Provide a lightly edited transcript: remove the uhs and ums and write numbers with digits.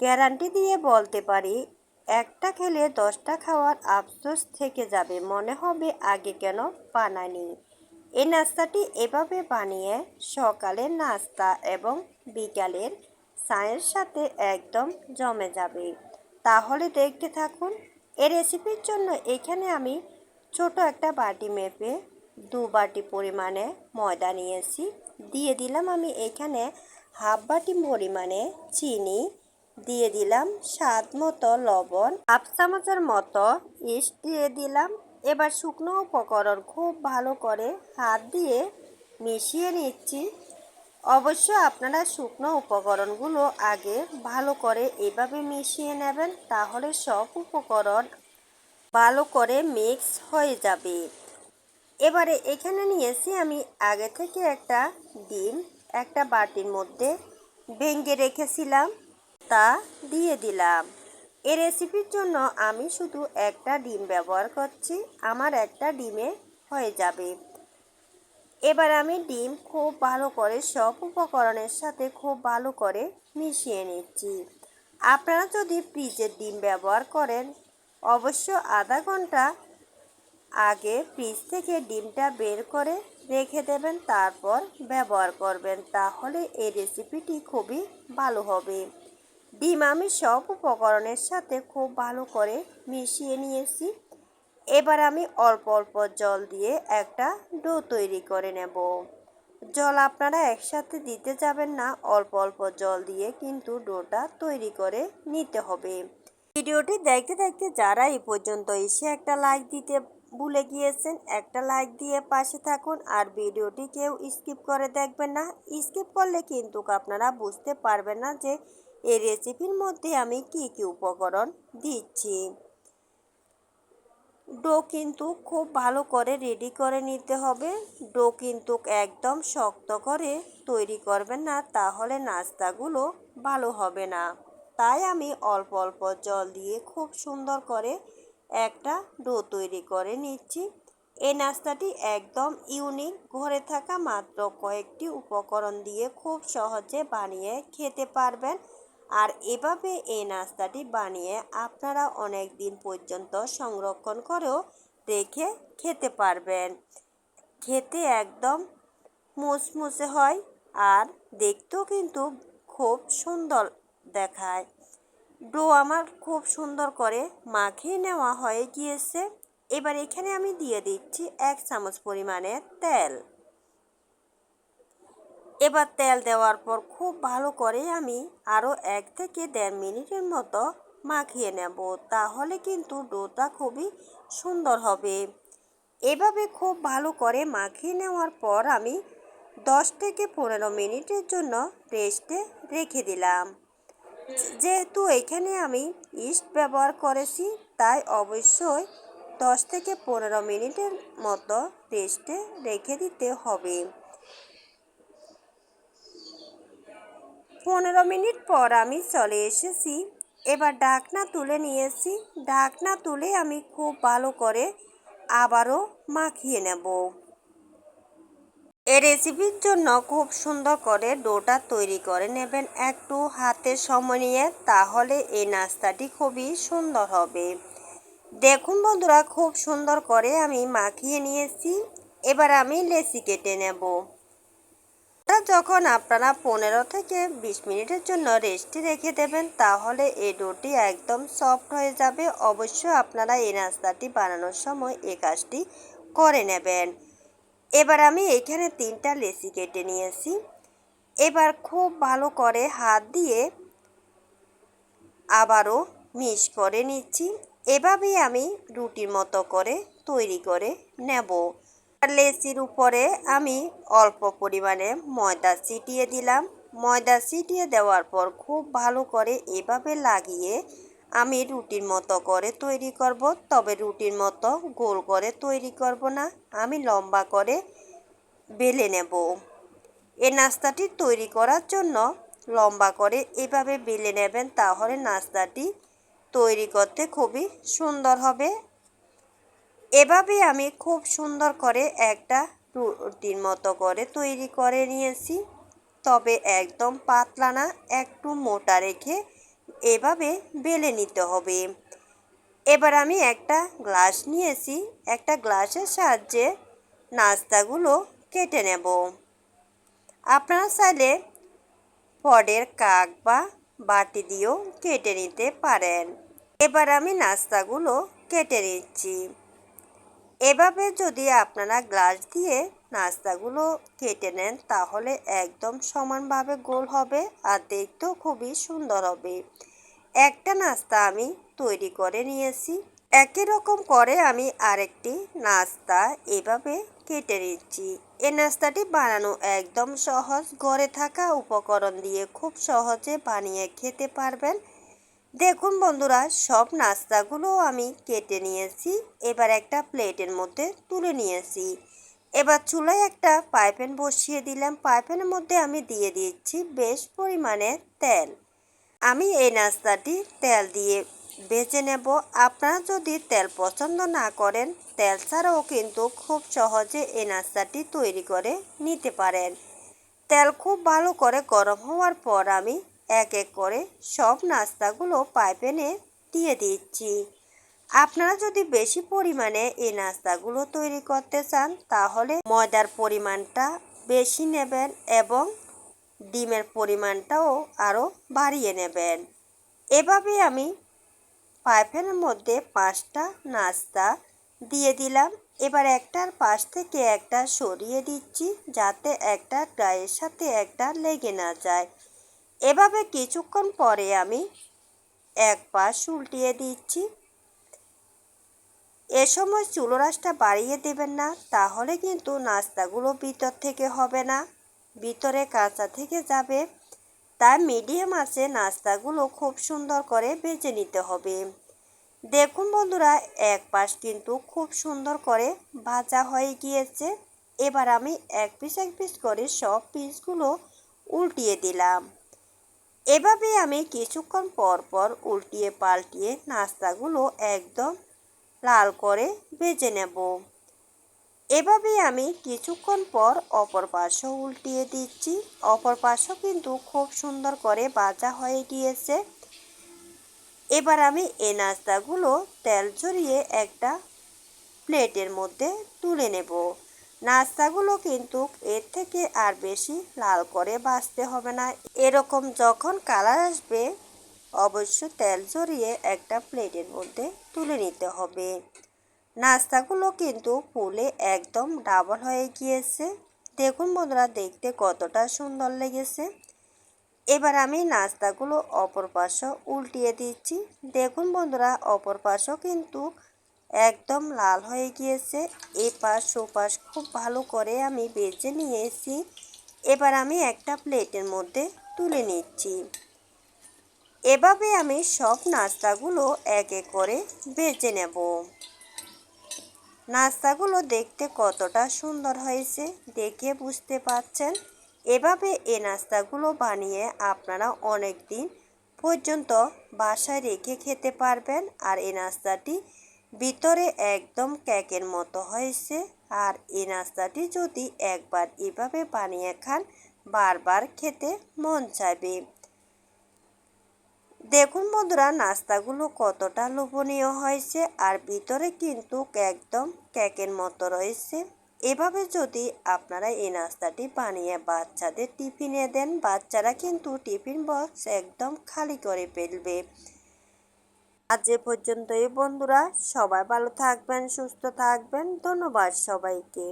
Guarantee দিয়ে বলতে পারি, একটা খেলে 10টা খাওয়ার আফসোস থেকে যাবে, মনে হবে আগে কেন বানানি। এই নাস্তাটি এভাবে বানিয়ে সকালের নাস্তা এবং বিকালের চায়ের সাথে একদম জমে যাবে। তাহলে দেখতে থাকুন। এই রেসিপির জন্য এখানে আমি ছোট একটা বাটি মেপে 2 বাটি পরিমাণে ময়দা নিয়েছি। দিয়ে দিলাম আমি এখানে হাফ বাটি পরিমাণে চিনি, দিয়ে দিলাম স্বাদ মতো লবণ, হাফ চামচের মতো ইস্ট দিয়ে দিলাম। এবার শুকনো উপকরণ খুব ভালো করে হাত দিয়ে মিশিয়ে নিচ্ছি। অবশ্য আপনারা শুকনো উপকরণগুলো আগে ভালো করে এভাবে মিশিয়ে নেবেন, তাহলে সব উপকরণ ভালো করে মিক্স হয়ে যাবে। এবারে এখানে নিয়েছি আমি আগে থেকে একটা ডিম, একটা বাটির মধ্যে ভেঙে রেখেছিলাম, তা দিয়ে দিলাম। এই রেসিপির জন্য আমি শুধু একটা ডিম ব্যবহার করছি, আমার একটা ডিমে হয়ে যাবে। এবার আমি ডিম খুব ভালো করে সব উপকরণের সাথে খুব ভালো করে মিশিয়ে নিচ্ছি। আপনারা যদি ফ্রিজের ডিম ব্যবহার করেন, অবশ্য আধা ঘন্টা আগে ফ্রিজ থেকে ডিমটা বের করে রেখে দেবেন, তারপর ব্যবহার করবেন, তাহলে এই রেসিপিটি খুবই ভালো হবে। ডিম আমি সব উপকরণের সাথে খুব ভালো করে মিশিয়ে নিয়েছি। এবার আমি অল্প অল্প জল দিয়ে একটা ডো তৈরি করে নেব। জল আপনারা একসাথে দিতে যাবেন না, অল্প অল্প জল দিয়ে কিন্তু ডোটা তৈরি করে নিতে হবে। ভিডিওটি দেখতে দেখতে যারা এই পর্যন্ত এসে একটা লাইক দিতে ভুলে গিয়েছেন, একটা লাইক দিয়ে পাশে থাকুন। আর ভিডিওটি কেউ স্কিপ করে দেখবেন না, স্কিপ করলে কিন্তু আপনারা বুঝতে পারবেন না যে এই রেসিপির মধ্যে আমি কি কি উপকরণ দিচ্ছি। ডো কিন্তু খুব ভালো করে রেডি করে নিতে হবে। ডো কিন্তু একদম শক্ত করে তৈরি করবেন না, তাহলে নাস্তাগুলো ভালো হবে না। তাই আমি অল্প অল্প জল দিয়ে খুব সুন্দর করে একটা ডো তৈরি করে নিচ্ছি। এই নাস্তাটি একদম ইউনিক, ঘরে থাকা মাত্র কয়েকটি উপকরণ দিয়ে খুব সহজে বানিয়ে খেতে পারবেন। আর এভাবে এই নাস্তাটি বানিয়ে আপনারা অনেক দিন পর্যন্ত সংরক্ষণ করেও রেখে খেতে পারবেন। খেতে একদম মুচমুচে হয় আর দেখতেও কিন্তু খুব সুন্দর দেখায়। ডো আমার খুব সুন্দর করে মাখিয়ে নেওয়া হয়ে গিয়েছে। এবার এখানে আমি দিয়ে দিচ্ছি 1 চামচ পরিমাণে তেল। এবার তেল দেওয়ার পর খুব ভালো করে আমি আরও 1 থেকে 1.5 মিনিটের মতো মাখিয়ে নেব, তাহলে কিন্তু ডোটা খুবই সুন্দর হবে। এভাবে খুব ভালো করে মাখিয়ে নেওয়ার পর আমি 10 থেকে 15 মিনিটের জন্য রেস্টে রেখে দিলাম। যেহেতু এখানে আমি ইস্ট ব্যবহার করেছি, তাই অবশ্যই 10 থেকে 15 মিনিটের মতো রেস্টে রেখে দিতে হবে। 15 মিনিট পর আমি চলে এসেছি। এবার ঢাকনা তুলে নিয়েছি। ঢাকনা তুলে আমি খুব ভালো করে আবারও মাখিয়ে নেব। এই রেসিপির জন্য খুব সুন্দর করে ডোটা তৈরি করে নেবেন একটু হাতে সময় নিয়ে, তাহলে এই নাস্তাটি খুবই সুন্দর হবে। দেখুন বন্ধুরা, খুব সুন্দর করে আমি মাখিয়ে নিয়েছি। এবার আমি লেচি কেটে নেব। যখন আপনারা 15 থেকে 20 মিনিটের জন্য রেস্টে রেখে দেবেন, তাহলে এই ডোটি একদম সফট হয়ে যাবে। অবশ্যই আপনারা এই নাস্তাটি বানানোর সময় এই কাজটি করে নেবেন। এবার আমি এখানে 3টা লেচি কেটে নিয়েছি। এবার খুব ভালো করে হাত দিয়ে আবারও মিক্স করে নিচ্ছি। এভাবেই আমি রুটির মতো করে তৈরি করে নেব। লেচির উপরে আমি অল্প পরিমাণে ময়দা ছিটিয়ে দিলাম। ময়দা ছিটিয়ে দেওয়ার পর খুব ভালো করে এভাবে লাগিয়ে আমি রুটির মতো করে তৈরি করব। তবে রুটির মতো গোল করে তৈরি করব না, আমি লম্বা করে বেলে নেব। এই নাস্তাটি তৈরি করার জন্য লম্বা করে এভাবে বেলে নেবেন, তাহলে নাস্তাটি তৈরি করতে খুবই সুন্দর হবে। এভাবে আমি খুব সুন্দর করে একটা রুটির মতো করে তৈরি করে নিয়েছি। তবে একদম পাতলা না, একটু মোটা রেখে এভাবে বেলে নিতে হবে। এবার আমি একটা গ্লাস নিয়েছি, একটা গ্লাসের সাহায্যে নাস্তাগুলো কেটে নেব। আপনারা চাইলে পটের কাক বা বাটি দিয়েও কেটে নিতে পারেন। এবার আমি নাস্তাগুলো কেটে নিচ্ছি। এভাবে যদি আপনারা গ্লাস দিয়ে নাস্তাগুলো কেটে নেন তাহলে একদম সমানভাবে গোল হবে আর দেখতেও খুবই সুন্দর হবে। একটা নাস্তা আমি তৈরি করে নিয়েছি। একই রকম করে আমি আরেকটি নাস্তা এভাবে কেটে নিচ্ছি। এই নাস্তাটি বানানো একদম সহজ, ঘরে থাকা উপকরণ দিয়ে খুব সহজে বানিয়ে খেতে পারবেন। দেখুন বন্ধুরা, সব নাস্তাগুলো আমি কেটে নিয়েছি। এবার একটা প্লেটের মধ্যে তুলে নিয়েছি। এবার চুলায় একটা পাইপ্যান বসিয়ে দিলাম। পাইপ্যানের মধ্যে আমি দিয়ে দিচ্ছি বেশ পরিমাণে তেল। আমি এই নাস্তাটি তেল দিয়ে ভেজে নেব। আপনারা যদি তেল পছন্দ না করেন, তেল ছাড়াও কিন্তু খুব সহজে এই নাস্তাটি তৈরি করে নিতে পারেন। তেল খুব ভালো করে গরম হওয়ার পর আমি এক এক করে সব নাস্তাগুলো পাইপ্যানে দিয়ে দিচ্ছি। আপনারা যদি বেশি পরিমাণে এই নাস্তাগুলো তৈরি করতে চান তাহলে ময়দার পরিমাণটা বেশি নেবেন এবং ডিমের পরিমাণটাও আরও বাড়িয়ে নেবেন। এভাবে আমি পাইপ্যানের মধ্যে 5টা নাস্তা দিয়ে দিলাম। এবার একটার পাশ থেকে একটা সরিয়ে দিচ্ছি যাতে একটা গায়ের সাথে একটা লেগে না যায়। এভাবে কিছুক্ষণ পরে আমি এক পাশ উল্টিয়ে দিচ্ছি। এ সময় চুলো আঁচটা বাড়িয়ে দেবেন না, তাহলে কিন্তু নাস্তাগুলো ভিতর থেকে হবে না, ভিতরে কাঁচা থেকে যাবে। তাই মিডিয়াম আঁচে নাস্তাগুলো খুব সুন্দর করে ভেজে নিতে হবে। দেখুন বন্ধুরা, এক পাশ কিন্তু খুব সুন্দর করে ভাজা হয়ে গিয়েছে। এবার আমি এক পিস করে সব পিসগুলো উল্টিয়ে দিলাম। এভাবে আমি কিছুক্ষণ পর পর উল্টিয়ে পাল্টিয়ে নাস্তাগুলো একদম লাল করে ভেজে নেব। এভাবে আমি কিছুক্ষণ পর অপর পাশও উল্টিয়ে দিচ্ছি। অপর পাশও কিন্তু খুব সুন্দর করে ভাজা হয়ে গিয়েছে। এবার আমি এই নাস্তাগুলো তেল ঝরিয়ে একটা প্লেটের মধ্যে তুলে নেব। নাস্তাগুলো কিন্তু এর থেকে আর বেশি লাল করে ভাজতে হবে না। এরকম যখন কালার আসবে অবশ্য তেল ঝরিয়ে একটা প্লেটের মধ্যে তুলে নিতে হবে। নাস্তাগুলো কিন্তু ফুলে একদম ডাবল হয়ে গিয়েছে। দেখুন বন্ধুরা, দেখতে কতটা সুন্দর লেগেছে। এবার আমি নাস্তাগুলো অপর পাশও উল্টিয়ে দিচ্ছি। দেখুন বন্ধুরা, অপর পাশও কিন্তু একদম লাল হয়ে গিয়েছে। এই পাশ ওপাশ খুব ভালো করে আমি ভেজে নিয়েছি। এবার আমি একটা প্লেটের মধ্যে তুলে নিচ্ছি। এভাবে আমি সব নাস্তাগুলো এক এক করে ভেজে নেব। নাস্তাগুলো দেখতে কতটা সুন্দর হয়েছে দেখে বুঝতে পারছেন। এভাবে এই নাস্তাগুলো বানিয়ে আপনারা অনেক দিন পর্যন্ত বাসায় রেখে খেতে পারবেন। আর এই নাস্তাটি ভিতরে একদম কেকের মতো হয়েছে। আর এই নাস্তাটি যদি একবার এভাবে বানিয়ে খান বারবার খেতে মন চাইবে। দেখুন বন্ধুরা, নাস্তাগুলো কতটা লোভনীয় হয়েছে আর ভিতরে কিন্তু একদম কেকের মতো রয়েছে। এভাবে যদি আপনারা এই নাস্তাটি বানিয়ে বাচ্চাদের টিফিনে দেন, বাচ্চারা কিন্তু টিফিন বক্স একদম খালি করে ফেলবে। আজ এ পর্যন্তই বন্ধুরা, সবাই ভালো থাকবেন, সুস্থ থাকবেন। ধন্যবাদ সবাইকে।